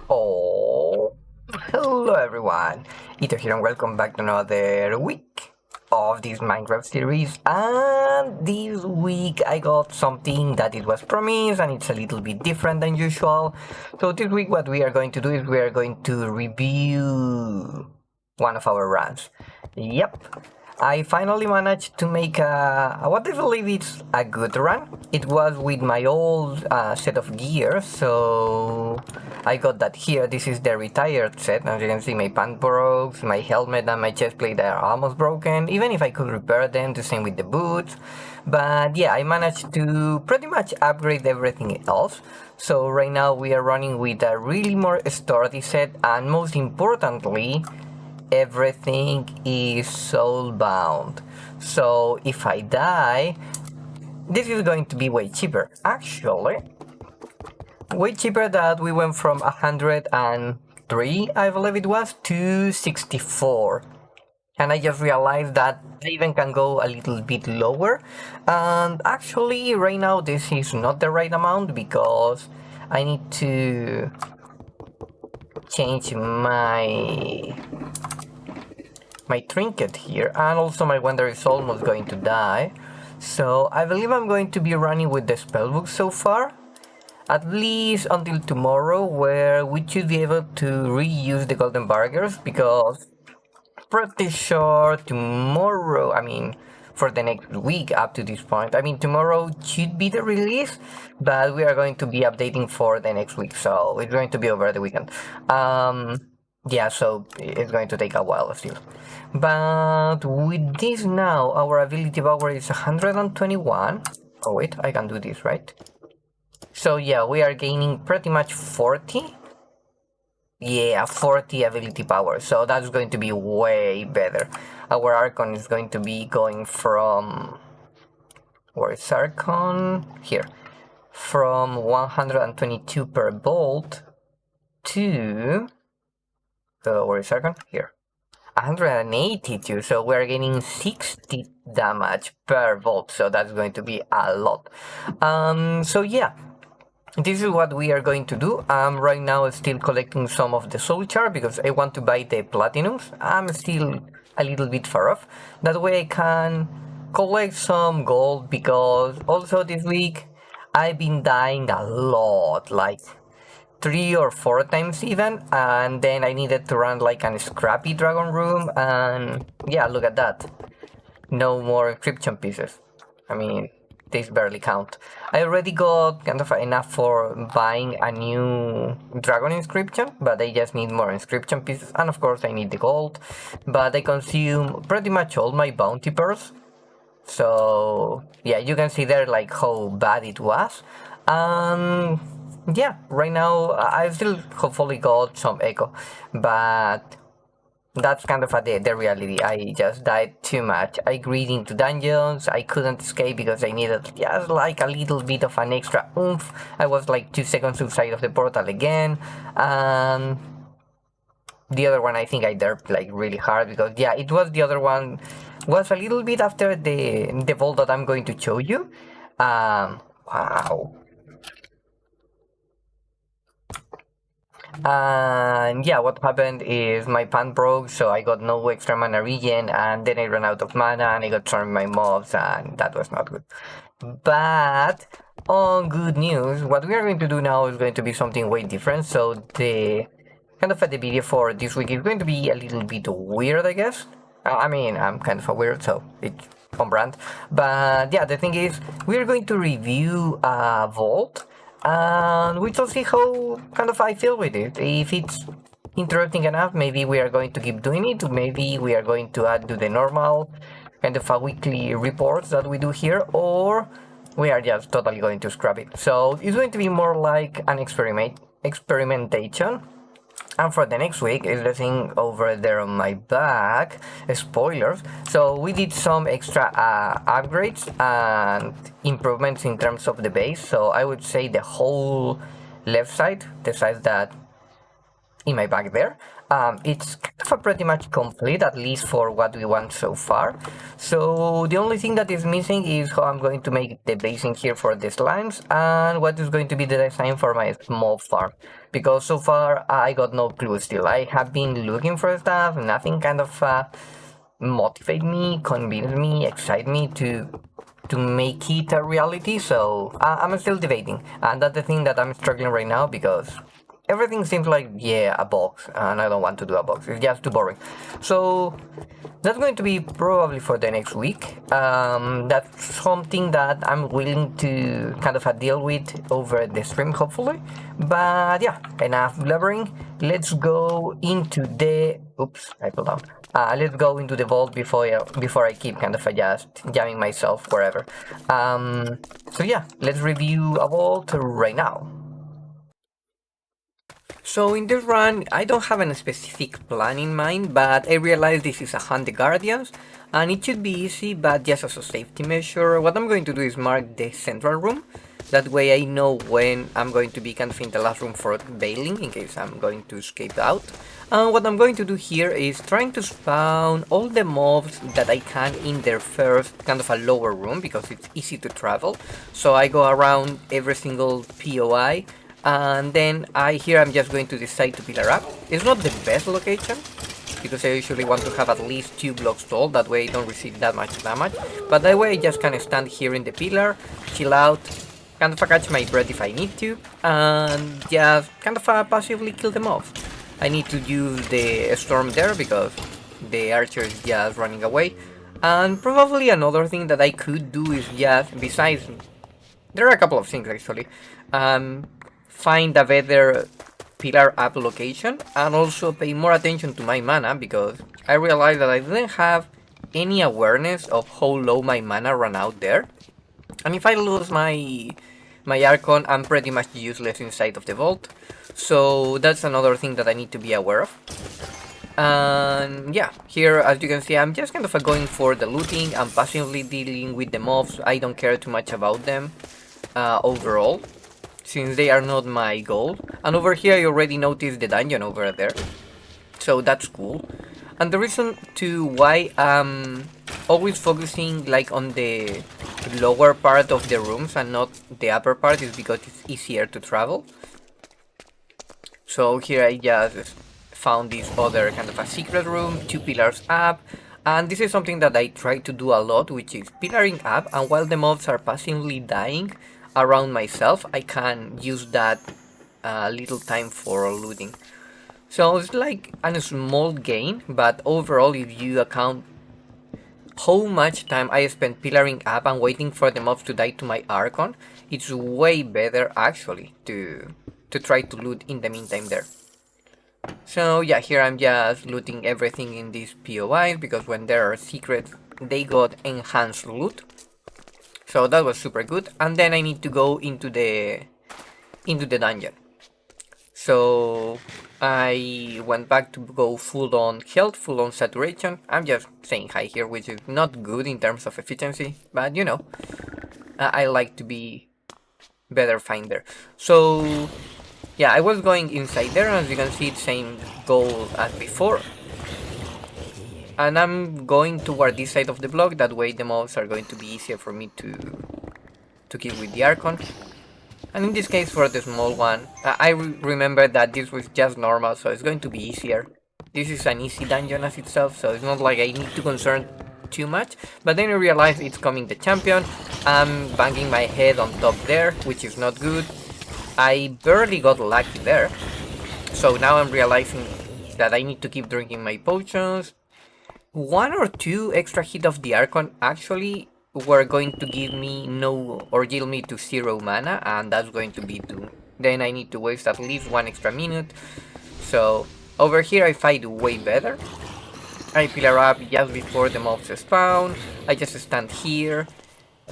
Oh, hello everyone, Ito here and welcome back to another week of this Minecraft series. And this week I got something that it was promised and it's a little bit different than usual. So this week what we are going to do is we are going to review one of our runs. Yep, I finally managed to make what I believe is a good run. It was with my old set of gear, so I got that here. This is the retired set. As you can see, my pant broke, my helmet and my chest plate are almost broken. Even if I could repair them, the same with the boots. But yeah, I managed to pretty much upgrade everything else. So right now we are running with a really more sturdy set, and most importantly, everything is soulbound. So if I die, this is going to be way cheaper. Actually, way cheaper that we went from 103, I believe it was, to 64. And I just realized that I even can go a little bit lower. And actually, right now, this is not the right amount because I need to change my trinket here, and also my wonder is almost going to die. So I believe I'm going to be running with the spellbook so far, at least until tomorrow, where we should be able to reuse the golden burgers, because pretty sure tomorrow, I mean for the next week up to this point, I mean tomorrow should be the release, but we are going to be updating for the next week, so it's going to be over the weekend. Yeah, so it's going to take a while still. But with this now, our ability power is 121. Oh wait, I can do this, right? So yeah, we are gaining pretty much 40. Yeah, 40 ability power, so that's going to be way better. Our Archon is going to be going from... Where is Archon? Here. From 122 per bolt to... where is Archon? Here. 182, so we're getting 60 damage per volt, so that's going to be a lot. So yeah, this is what we are going to do. I'm right now still collecting some of the soul char because I want to buy the platinums. I'm still a little bit far off. That way I can collect some gold, because also this week I've been dying a lot, like 3 or 4 times even, and then I needed to run like a scrappy dragon room, and yeah, look at that. No more encryption pieces. I mean, these barely count. I already got kind of enough for buying a new dragon inscription, but I just need more inscription pieces, and of course I need the gold. But I consume pretty much all my bounty pearls. So yeah, you can see there like how bad it was. Yeah, right now I still hopefully got some echo, but that's kind of the reality. I just died too much. I greed into dungeons, I couldn't escape because I needed just like a little bit of an extra oomph. I was like 2 seconds outside of the portal again, and the other one I think I derped like really hard, because yeah, it was the other one was a little bit after the vault that I'm going to show you. Wow. And yeah, what happened is my pan broke, so I got no extra mana regen, and then I ran out of mana and I got turned by mobs, and that was not good. But on good news, what we are going to do now is going to be something way different. So the kind of the video for this week is going to be a little bit weird, I guess. I mean, I'm kind of a weird, so it's on brand. But yeah, the thing is, we're going to review a vault, and we shall see how kind of I feel with it. If it's interesting enough, maybe we are going to keep doing it. Maybe we are going to add to the normal kind of a weekly reports that we do here, or we are just totally going to scrap it. So it's going to be more like an experimentation. And for the next week is the thing over there on my back, spoilers. So we did some extra upgrades and improvements in terms of the base. So I would say the whole left side, the side that in my bag there. It's kind of a pretty much complete, at least for what we want so far. So the only thing that is missing is how I'm going to make the basing here for the slimes and what is going to be the design for my small farm. Because so far I got no clue still. I have been looking for stuff, nothing kind of motivate me, convince me, excite me to make it a reality. So I'm still debating, and that's the thing that I'm struggling right now because everything seems like, yeah, a box, and I don't want to do a box. It's just too boring. So that's going to be probably for the next week. That's something that I'm willing to kind of deal with over the stream, hopefully. But yeah, enough blabbering. Let's go into the. Oops, I fell down. Let's go into the vault before I keep kind of just jamming myself wherever. So yeah, let's review a vault right now. So in this run, I don't have a specific plan in mind, but I realize this is a Hunt the Guardians, and it should be easy, but just as a safety measure, what I'm going to do is mark the central room. That way I know when I'm going to be kind of in the last room for bailing, in case I'm going to escape out. And what I'm going to do here is trying to spawn all the mobs that I can in their first kind of a lower room, because it's easy to travel. So I go around every single POI, and then here I'm just going to decide to pillar up. It's not the best location, because I usually want to have at least 2 blocks tall, that way I don't receive that much damage. But that way I just kind of stand here in the pillar, chill out, kind of catch my breath if I need to, and just kind of passively kill them off. I need to use the storm there because the archer is just running away. And probably another thing that I could do is just, besides, there are a couple of things actually. Find a better pillar up location and also pay more attention to my mana, because I realized that I didn't have any awareness of how low my mana ran out there. And if I lose my Archon, I'm pretty much useless inside of the vault. So that's another thing that I need to be aware of. And yeah, here as you can see, I'm just kind of going for the looting and passively dealing with the mobs. I don't care too much about them overall, since they are not my goal. And over here I already noticed the dungeon over there, so that's cool. And the reason to why I'm always focusing like on the lower part of the rooms and not the upper part is because it's easier to travel. So here I just found this other kind of a secret room, 2 pillars up, and this is something that I try to do a lot, which is pillaring up, and while the mobs are passively dying around myself, I can use that little time for looting. So it's like a small gain, but overall if you account how much time I spent pillaring up and waiting for the mobs to die to my Archon, it's way better actually to try to loot in the meantime there. So yeah, here I'm just looting everything in these POIs, because when there are secrets, they got enhanced loot. So that was super good. And then I need to go into the dungeon. So I went back to go full on health, full on saturation. I'm just saying hi here, which is not good in terms of efficiency, but you know, I like to be better finder. So yeah, I was going inside there, and as you can see, it's same goal as before. And I'm going toward this side of the block, that way the mobs are going to be easier for me to kill with the Archon. And in this case, for the small one, I remember that this was just normal, so it's going to be easier. This is an easy dungeon as itself, so it's not like I need to concern too much. But then I realize it's coming the champion. I'm banging my head on top there, which is not good. I barely got lucky there. So now I'm realizing that I need to keep drinking my potions. 1 or 2 extra hit of the Archon actually were going to give me no, or yield me to 0 mana, and that's going to be doom. Then I need to waste at least 1 extra minute. So over here I fight way better. I pillar up just before the mobs spawn. I just stand here.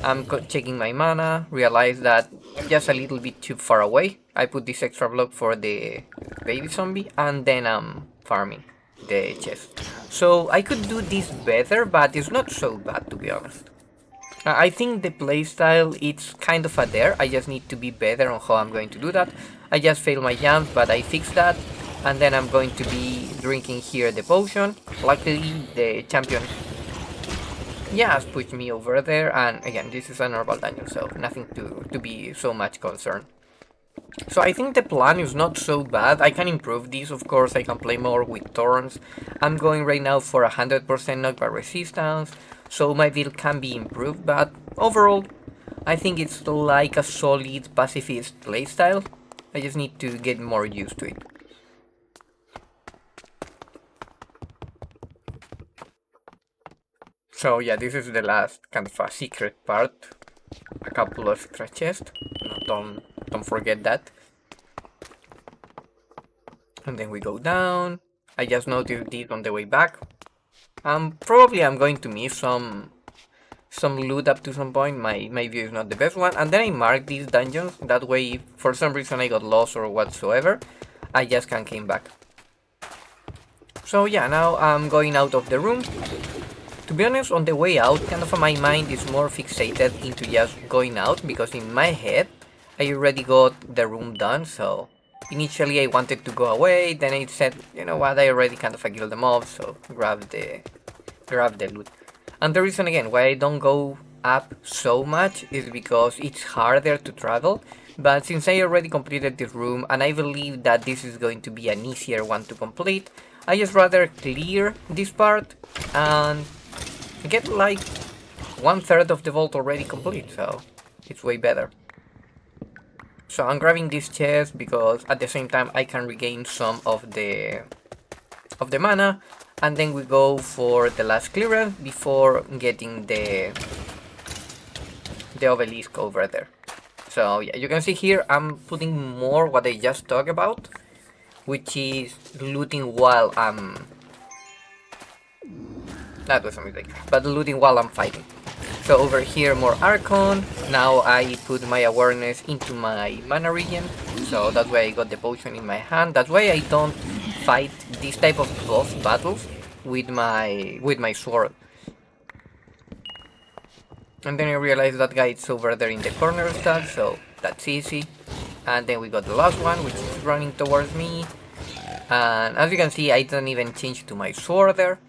I'm checking my mana, realize that just a little bit too far away. I put this extra block for the baby zombie, and then I'm farming the chest. So I could do this better, but it's not so bad, to be honest. I think the playstyle, it's kind of there. I just need to be better on how I'm going to do that. I just failed my jumps, but I fixed that. And then I'm going to be drinking here the potion. Luckily, the champion, yeah, has pushed me over there. And again, this is a normal dungeon, so nothing to be so much concerned. So I think the plan is not so bad. I can improve this, of course. I can play more with thorns. I'm going right now for 100% knockback resistance, so my build can be improved, but overall, I think it's like a solid pacifist playstyle. I just need to get more used to it. So yeah, this is the last kind of a secret part. A couple of extra chests. No, don't forget that. And then we go down. I just noticed this on the way back. Probably I'm going to miss some loot up to some point. My view is not the best one. And then I mark these dungeons. That way, if for some reason I got lost or whatsoever, I just can came back. So yeah, now I'm going out of the room. To be honest, on the way out, kind of my mind is more fixated into just going out, because in my head, I already got the room done, so initially I wanted to go away, then I said, you know what, I already kind of killed them all, so grab the loot. And the reason again why I don't go up so much is because it's harder to travel, but since I already completed this room and I believe that this is going to be an easier one to complete, I just rather clear this part and get like 1/3 of the vault already complete, so it's way better. So I'm grabbing this chest because at the same time I can regain some of the mana, and then we go for the last clearance before getting the obelisk over there. So yeah, you can see here I'm putting more what I just talked about, which is looting while I'm... That was a mistake, but looting while I'm fighting. So over here more Archon. Now I put my awareness into my mana regen, so that way I got the potion in my hand. That's why I don't fight this type of boss battles with my sword. And then I realized that guy is over there in the corner stack, so that's easy. And then we got the last one, which is running towards me. And as you can see, I don't even change to my sword there.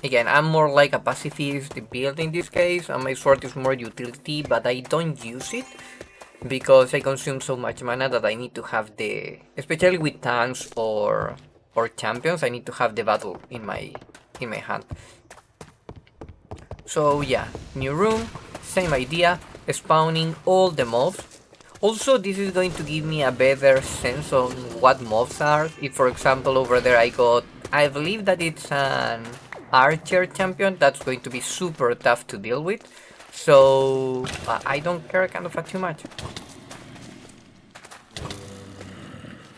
Again, I'm more like a pacifist build in this case, and my sword is more utility, but I don't use it because I consume so much mana that I need to have the... Especially with tanks or champions, I need to have the battle in my hand. So yeah, new room, same idea, spawning all the mobs. Also, this is going to give me a better sense on what mobs are. If for example over there I believe that it's an archer champion, that's going to be super tough to deal with. So I don't care kind of too much.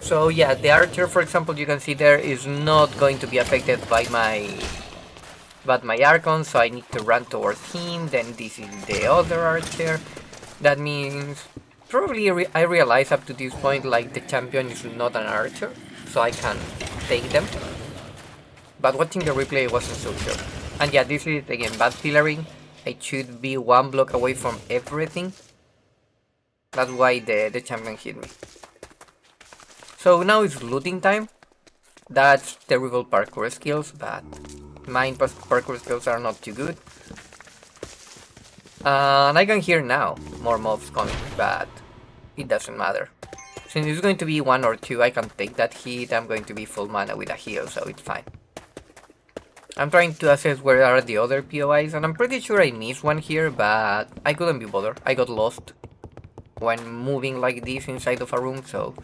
So yeah, the archer for example you can see there is not going to be affected by my Archon, so I need to run towards him. Then this is the other archer. That means probably I realize up to this point like the champion is not an archer, so I can take them. But watching the replay I wasn't so sure. And yeah, this is again bad pillaring. I should be one block away from everything. That's why the champion hit me. So now it's looting time. That's terrible parkour skills, but mine parkour skills are not too good. And I can hear now more mobs coming, but it doesn't matter. Since it's going to be 1 or 2, I can take that hit. I'm going to be full mana with a heal, so it's fine. I'm trying to assess where are the other POIs, and I'm pretty sure I missed one here, but I couldn't be bothered. I got lost when moving like this inside of a room, so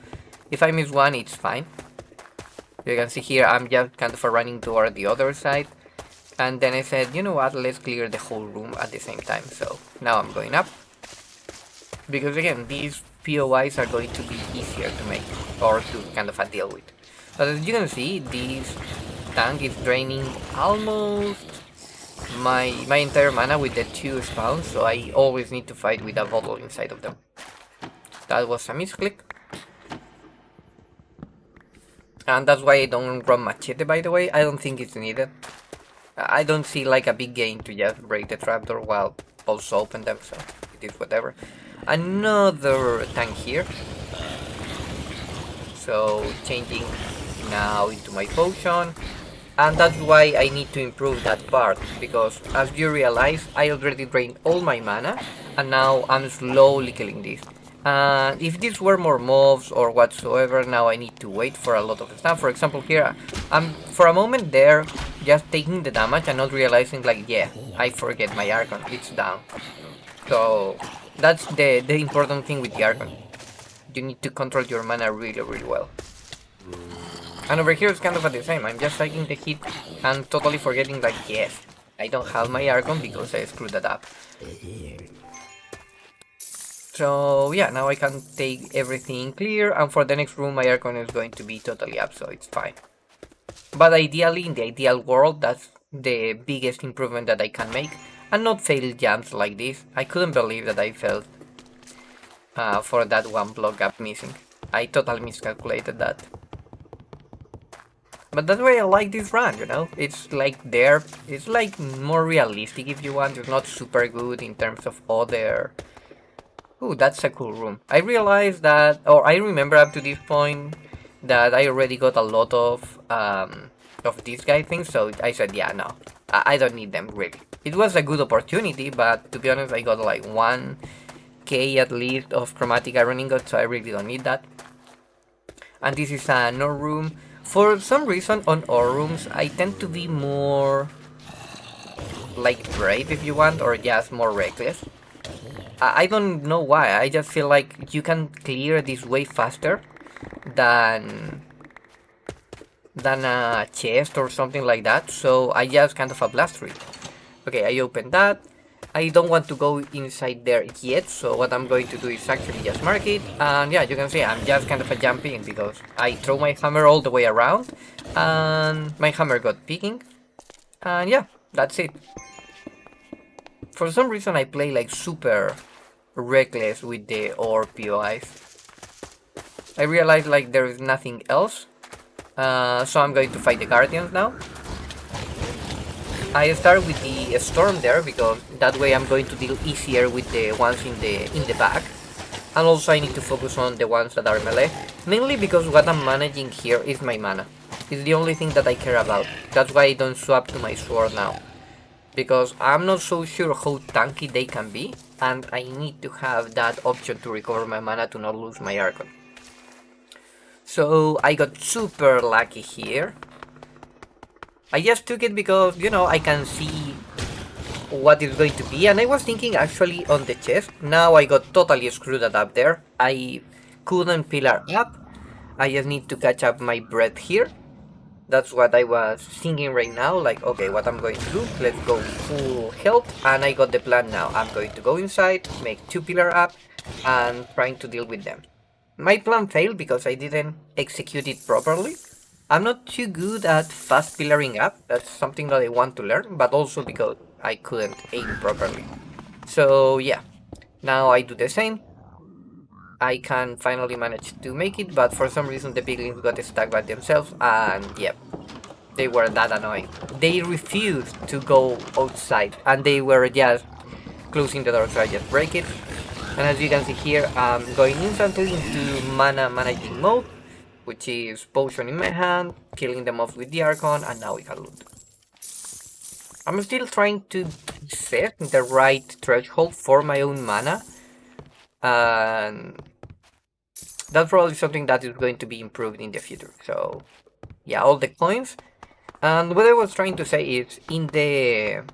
if I miss one, it's fine. You can see here I'm just kind of running toward the other side, and then I said, you know what, let's clear the whole room at the same time. So now I'm going up, because again these POIs are going to be easier to make or to kind of deal with. But as you can see, this tank is draining almost my entire mana with the 2 spawns, so I always need to fight with a bottle inside of them. That was a misclick. And that's why I don't run machete, by the way. I don't think it's needed. I don't see like a big gain to just break the trapdoor while also open them, so it is whatever. Another tank here. so changing now into my potion. And that's why I need to improve that part, because as you realize, I already drained all my mana, and now I'm slowly killing this. And if these were more mobs or whatsoever, now I need to wait for a lot of stuff. For example, here, I'm for a moment there, just taking the damage and not realizing like, yeah, I forget my Archon, it's down. So that's the important thing with the Archon. You need to control your mana really, really well. And over here it's kind of the same. I'm just taking the hit and totally forgetting like, yes, I don't have my Archon because I screwed that up. So yeah, now I can take everything clear, and for the next room my Archon is going to be totally up, so it's fine. But ideally, in the ideal world, that's the biggest improvement that I can make, and not fail jumps like this. I couldn't believe that I failed for that one block gap missing. I totally miscalculated that. But that's why I like this run, you know? It's like there, it's like more realistic if you want. It's not super good in terms of other... Ooh, that's a cool room. I realized that, or I remember up to this point, that I already got a lot of these guy things, so I said, yeah, no, I don't need them, really. It was a good opportunity, but to be honest, I got like 1k at least of chromatic iron ingot, so I really don't need that. And this is an ore room. For some reason, on ore rooms, I tend to be more like brave, if you want, or just more reckless. I don't know why, I just feel like you can clear this way faster than a chest or something like that, so I just kind of a blast through it. Okay, I opened that. I don't want to go inside there yet, so what I'm going to do is actually just mark it, and yeah, you can see I'm just kind of a jumping because I throw my hammer all the way around, and my hammer got picking, and yeah, that's it. For some reason I play like super reckless with the ore POIs. I realize like there is nothing else, so I'm going to fight the Guardians now. I start with the Storm there because that way I'm going to deal easier with the ones in the back. And also I need to focus on the ones that are melee, mainly because what I'm managing here is my mana. It's the only thing that I care about. That's why I don't swap to my sword now, because I'm not so sure how tanky they can be, and I need to have that option to recover my mana to not lose my Archon. So I got super lucky here. I just took it because, you know, I can see what it's going to be, and I was thinking actually on the chest. Now I got totally screwed up there. I couldn't pillar up. I just need to catch up my breath here. That's what I was thinking right now, like, okay, what I'm going to do, let's go full health, and I got the plan now. I'm going to go inside, make 2 pillar up, and trying to deal with them. My plan failed because I didn't execute it properly. I'm not too good at fast pillaring up, that's something that I want to learn, but also because I couldn't aim properly. So yeah, now I do the same. I can finally manage to make it, but for some reason the piglins got stuck by themselves, and yeah, they were that annoying. They refused to go outside, and they were just closing the door, so I just break it. And as you can see here, I'm going instantly into mana managing mode, which is potion in my hand, killing them off with the Archon, and now we can loot. I'm still trying to set the right threshold for my own mana, and that's probably something that is going to be improved in the future. So yeah, all the coins. And what I was trying to say is, in the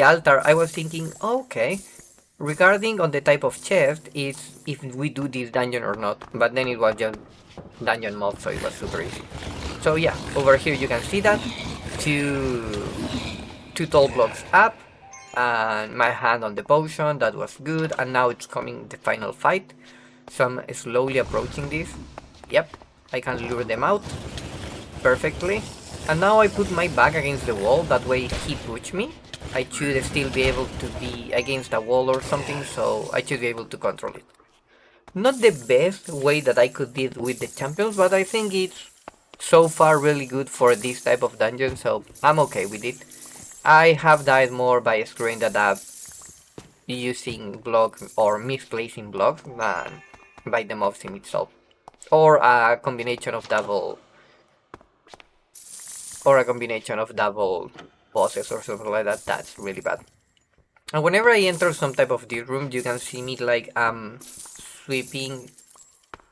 altar I was thinking, okay, regarding on the type of chest, is if we do this dungeon or not, but then it was just dungeon mob, so it was super easy. So yeah, over here you can see that two tall blocks up, and my hand on the potion, that was good, and now it's coming the final fight. So I'm slowly approaching this. Yep, I can lure them out perfectly. And now I put my back against the wall, that way he pushed me. I should still be able to be against a wall or something, so I should be able to control it. Not the best way that I could deal with the champions, but I think it's so far really good for this type of dungeon, so I'm okay with it. I have died more by screwing that up using blocks or misplacing blocks than by the mob sim itself. or a combination of double, bosses or something like that. That's really bad. And whenever I enter some type of this room, you can see me like sweeping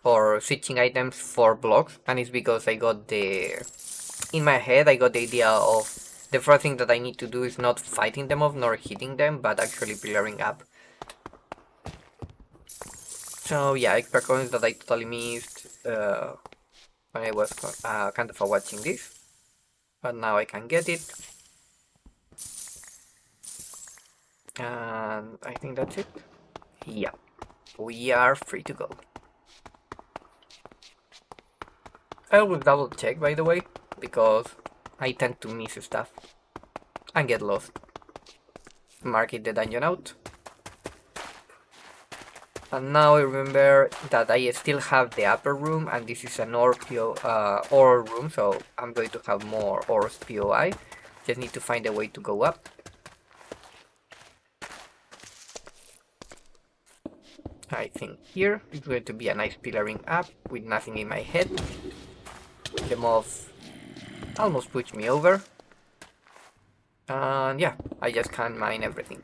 or switching items for blocks, and it's because I got in my head I got the idea of the first thing that I need to do is not fighting them off nor hitting them, but actually pillaring up. So yeah, extra coins that I totally missed when I was kind of watching this, but now I can get it, and I think that's it. Yeah, we are free to go. I will double check, by the way, because I tend to miss stuff and get lost. Mark it the dungeon out. And now I remember that I still have the upper room, and this is an ore room, so I'm going to have more ores POI. Just need to find a way to go up. I think here it's going to be a nice pillaring up with nothing in my head. The mob almost pushed me over. And yeah, I just can't mine everything.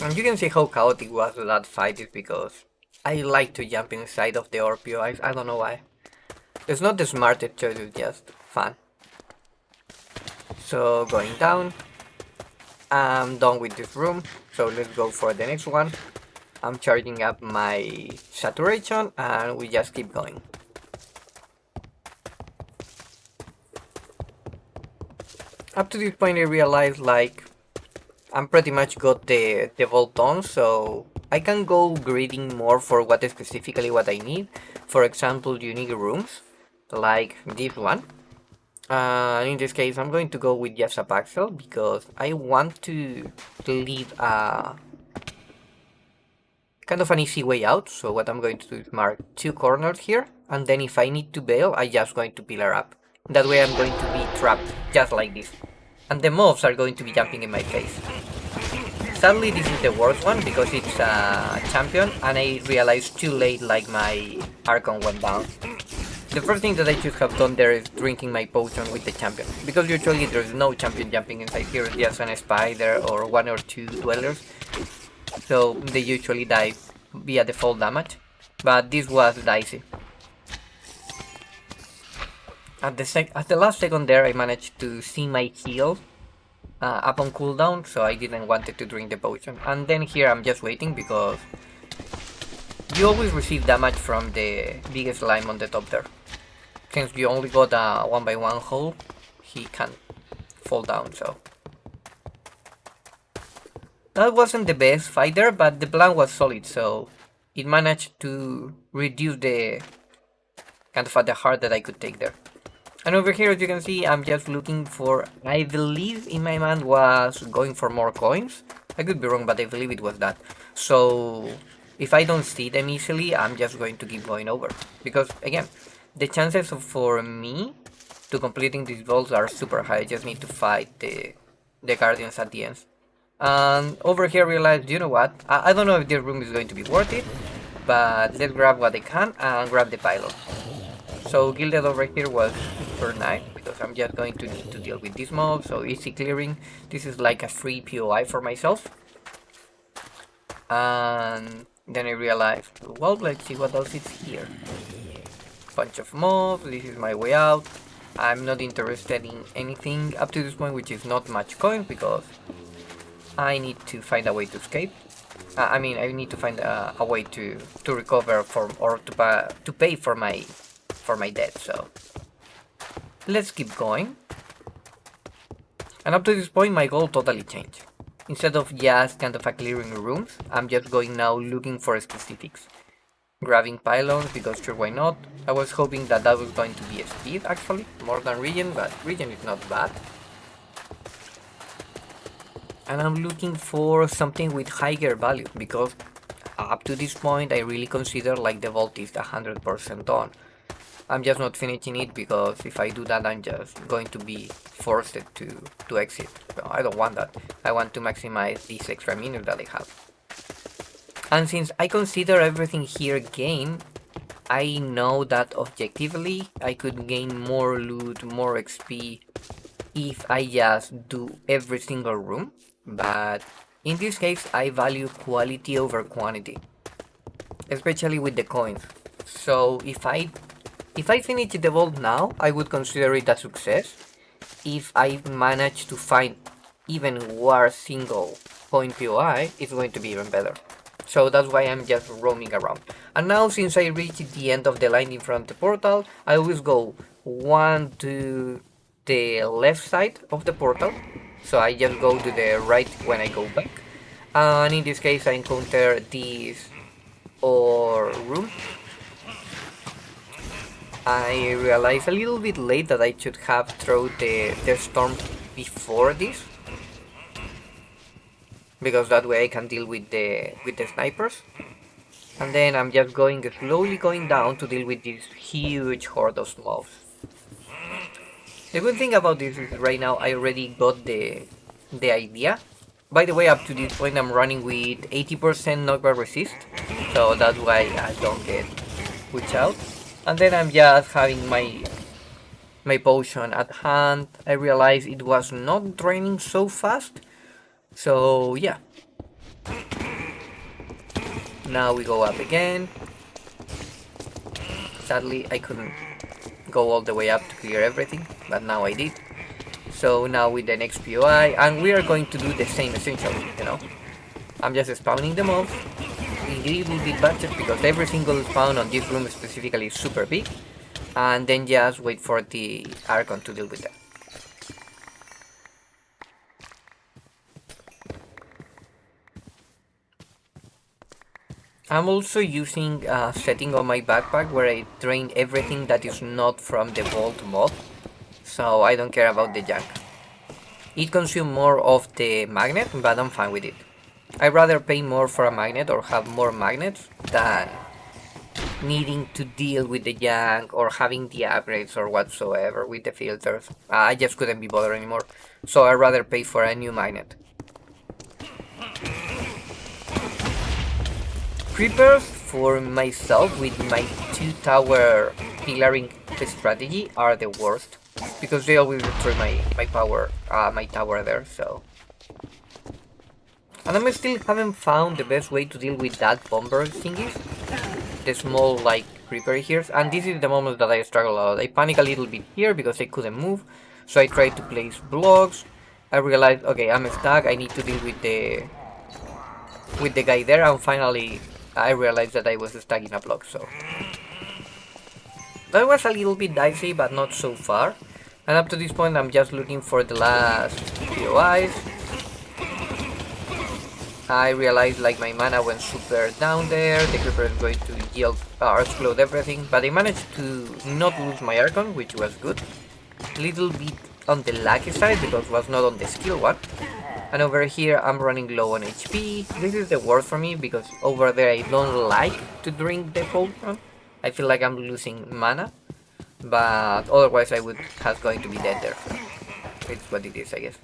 And you can see how chaotic was that fight is because I like to jump inside of the RPOIs, I don't know why. It's not the smartest choice, it's just fun. So going down, I'm done with this room, so let's go for the next one. I'm charging up my saturation and we just keep going. Up to this point I realized like I'm pretty much got the vault done, so I can go grading more for specifically what I need. For example, unique rooms, like this one. In this case, I'm going to go with just a pixel because I want to leave a kind of an easy way out. So what I'm going to do is mark 2 corners here, and then if I need to bail, I'm just going to pillar up. That way I'm going to be trapped just like this. And the mobs are going to be jumping in my face. Sadly, this is the worst one because it's a champion, and I realized too late like my Archon went down. The first thing that I should have done there is drinking my potion with the champion, because usually there's no champion jumping inside here, just an spider or 1 or 2 dwellers, so they usually die via default damage, but this was dicey. At the last second there I managed to see my heal up on cooldown, so I didn't want to drink the potion. And then here I'm just waiting because you always receive damage from the biggest slime on the top there. Since you only got a 1x1 hole, he can't fall down, so. That wasn't the best fighter, but the plan was solid, so it managed to reduce the kind of the heart that I could take there. And over here, as you can see, I'm just looking for, I believe in my mind was going for more coins. I could be wrong, but I believe it was that. So if I don't see them easily, I'm just going to keep going over. Because again, the chances for me to completing these vaults are super high. I just need to fight the guardians at the end. And over here I realized, you know what, I don't know if this room is going to be worth it, but let's grab what I can and grab the pylon. So Gilded over here was super nice, because I'm just going to need to deal with this mob, so easy clearing. This is like a free POI for myself. And then I realized, well, let's see what else is here. Bunch of mobs, this is my way out. I'm not interested in anything up to this point, which is not much coins, because I need to find a way to escape. I need to find a way to recover or to pay for my debt, so let's keep going. And up to this point my goal totally changed. Instead of just kind of clearing rooms, I'm just going now looking for specifics. grabbing pylons because sure, why not? I was hoping that that was going to be a speed actually, more than regen, but regen is not bad. And I'm looking for something with higher value because up to this point I really consider like the vault is 100% on. I'm just not finishing it because if I do that I'm just going to be forced to exit. So I don't want that. I want to maximize these extra minutes that I have. And since I consider everything here gain, I know that objectively I could gain more loot, more XP if I just do every single room. But in this case I value quality over quantity, especially with the coins. So if I finish the vault now, I would consider it a success. If I manage to find even one single coin POI, it's going to be even better. So that's why I'm just roaming around. And now since I reached the end of the line in front of the portal, I always go one to the left side of the portal. So I just go to the right when I go back. And in this case I encounter this or room. I realized a little bit late that I should have thrown the storm before this, because that way I can deal with the snipers. And then I'm just slowly going down to deal with this huge horde of mobs. The good thing about this is right now I already got the idea. By the way, up to this point I'm running with 80% knockback resist, so that's why I don't get pushed out. And then I'm just having my potion at hand. I realized it was not draining so fast, so yeah. Now we go up again. Sadly I couldn't go all the way up to clear everything, but now I did. So now with the next POI, and we are going to do the same essentially, you know. I'm just spawning the mobs in little bit batches because every single spawn on this room specifically is super big, and then just wait for the Archon to deal with that. I'm also using a setting on my backpack where I drain everything that is not from the vault mod, so I don't care about the junk. It consumes more of the magnet, but I'm fine with it. I'd rather pay more for a magnet or have more magnets than needing to deal with the junk or having the upgrades or whatsoever with the filters. I just couldn't be bothered anymore, so I'd rather pay for a new magnet. Creepers for myself with my 2-tower pillaring strategy are the worst because they always destroy my tower there, so. And I still haven't found the best way to deal with that bomber thingies. The small like creeper here, and this is the moment that I struggle a lot. I panic a little bit here because I couldn't move, so I tried to place blocks. I realized, okay, I'm stuck, I need to deal with the guy there, and finally I realized that I was stuck in a block, so that was a little bit dicey, but not so far. And up to this point I'm just looking for the last POIs. I realized like my mana went super down there, the creeper is going to yield explode everything, but I managed to not lose my Archon, which was good. Little bit on the lucky side because it was not on the skill one. And over here I'm running low on HP. This is the worst for me because over there I don't like to drink the potion. I feel like I'm losing mana, but otherwise I would have going to be dead there. So it's what it is, I guess.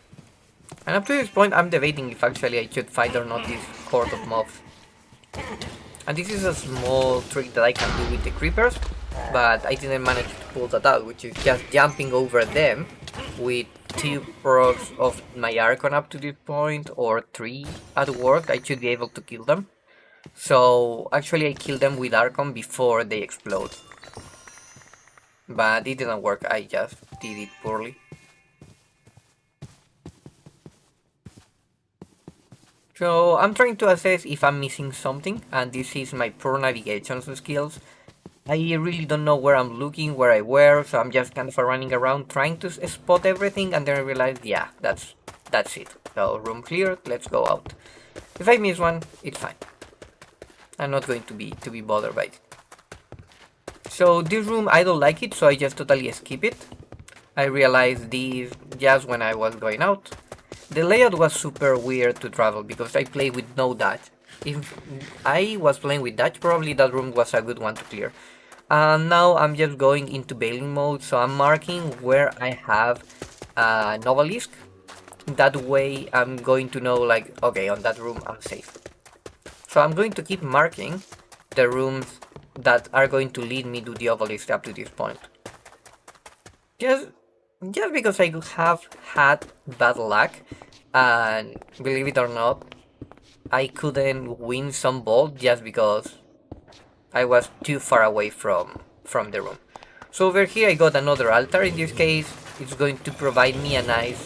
And up to this point I'm debating if actually I should fight or not this horde of mobs. And this is a small trick that I can do with the creepers, but I didn't manage to pull that out, which is just jumping over them with 2 procs of my Archon up to this point, or 3 at work. I should be able to kill them. So actually I killed them with Archon before they explode. But it didn't work, I just did it poorly. So I'm trying to assess if I'm missing something, and this is my poor navigation skills. I really don't know where I'm looking, where I were, so I'm just kind of running around trying to spot everything, and then I realized, yeah, that's it. So room cleared, let's go out. If I miss one, it's fine. I'm not going to be bothered by it. So this room, I don't like it, so I just totally skip it. I realized this just when I was going out. The layout was super weird to travel because I played with no dodge. If I was playing with dodge, probably that room was a good one to clear. And now I'm just going into bailing mode, so I'm marking where I have a Novalisk. That way I'm going to know, like, okay, on that room I'm safe. So I'm going to keep marking the rooms that are going to lead me to the obelisk up to this point. Just, just because I have had bad luck, and believe it or not, I couldn't win some ball just because I was too far away from the room. So over here I got another altar. In this case, it's going to provide me a nice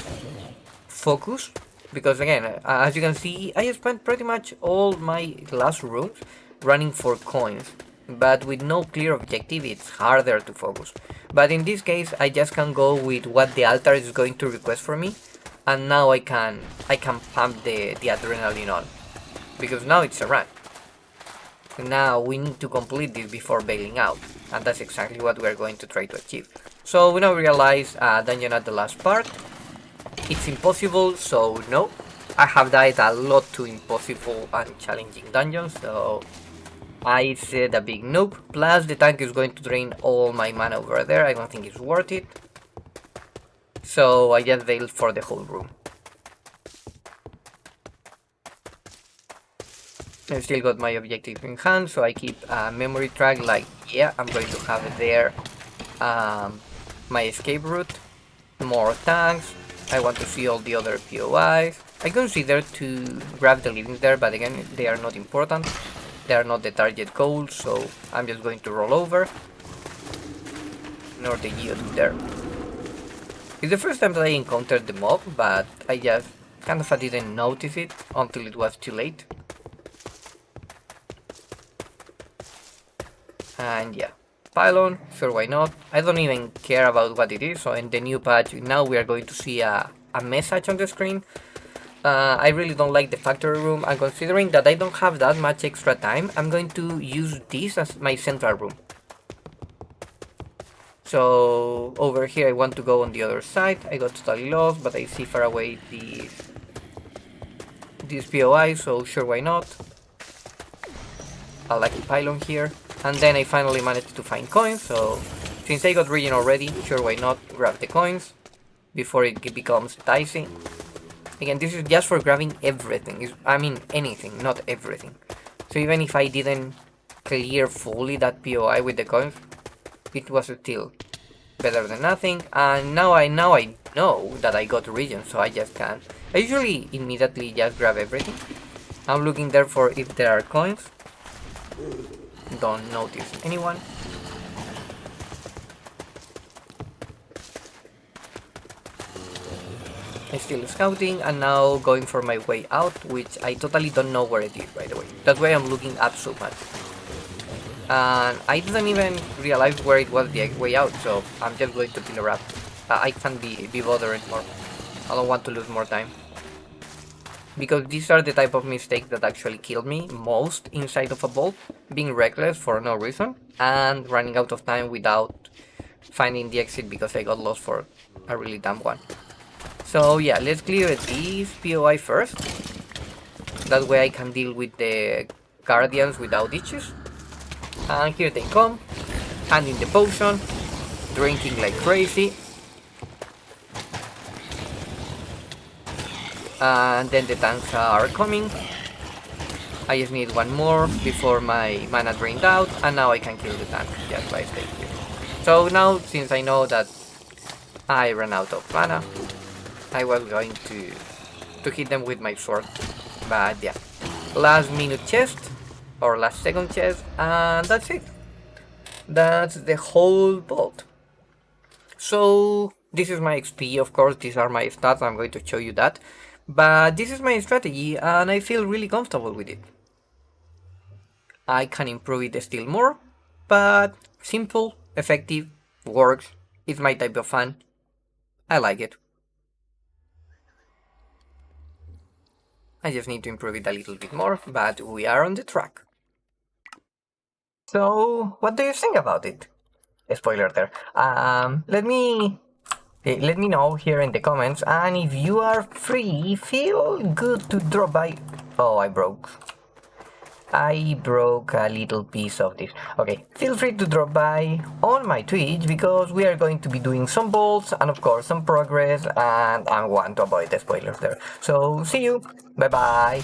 focus, because again, as you can see, I spent pretty much all my last rooms running for coins, but with no clear objective it's harder to focus. But in this case I just can go with what the altar is going to request for me, and now I can pump the adrenaline on, because now it's a run. Now we need to complete this before bailing out, and that's exactly what we're going to try to achieve. So we now realize dungeon at the last part. It's impossible, so no. I have died a lot to impossible and challenging dungeons, so I said a big nope. Plus the tank is going to drain all my mana over there, I don't think it's worth it. So I just bailed for the whole room. I still got my objective in hand, so I keep a memory track like, yeah, I'm going to have it there. My escape route, more tanks. I want to see all the other POIs. I consider to grab the livings there, but again, they are not important. They are not the target goals, so I'm just going to roll over. Nor the geodude there. It's the first time that I encountered the mob, but I just kind of didn't notice it until it was too late. And yeah, pylon, sure, why not. I don't even care about what it is, so in the new patch now we are going to see a message on the screen. I really don't like the factory room, and considering that I don't have that much extra time, I'm going to use this as my central room. So over here I want to go on the other side. I got totally lost, but I see far away this POI, so sure, why not. A lucky pylon here. And then I finally managed to find coins, so since I got region already, sure, why not grab the coins before it becomes dicey. Again, this is just for grabbing everything. I mean anything, not everything. So even if I didn't clear fully that POI with the coins, it was still better than nothing. And now I know that I got region, so I just can. I usually immediately just grab everything. I'm looking there for if there are coins. Don't notice anyone. I'm still scouting, and now going for my way out, which I totally don't know where it is, by the way. That's why I'm looking up so much. And I didn't even realize where it was the way out, so I'm just going to pin a wrap. I can't be bothered anymore. I don't want to lose more time. Because these are the type of mistakes that actually kill me most inside of a vault. Being reckless for no reason, and running out of time without finding the exit because I got lost for a really dumb one. So yeah, let's clear these POI first. That way I can deal with the guardians without issues. And here they come, handing the potion, drinking like crazy. And then the tanks are coming. I just need one more before my mana drained out, and now I can kill the tank just by staying here. So now, since I know that I ran out of mana, I was going to hit them with my sword. But yeah, last minute chest, or last second chest, and that's it. That's the whole vault. So this is my XP, of course, these are my stats, I'm going to show you that. But this is my strategy, and I feel really comfortable with it. I can improve it still more, but simple, effective, works, it's my type of fun. I like it. I just need to improve it a little bit more, but we are on the track. So, what do you think about it? Spoiler there. Let me know here in the comments, and if you are free, feel good to drop by. Oh, I broke a little piece of this. Okay, feel free to drop by on my Twitch because we are going to be doing some bolts and of course some progress, and I want to avoid the spoilers there. So see you. Bye bye.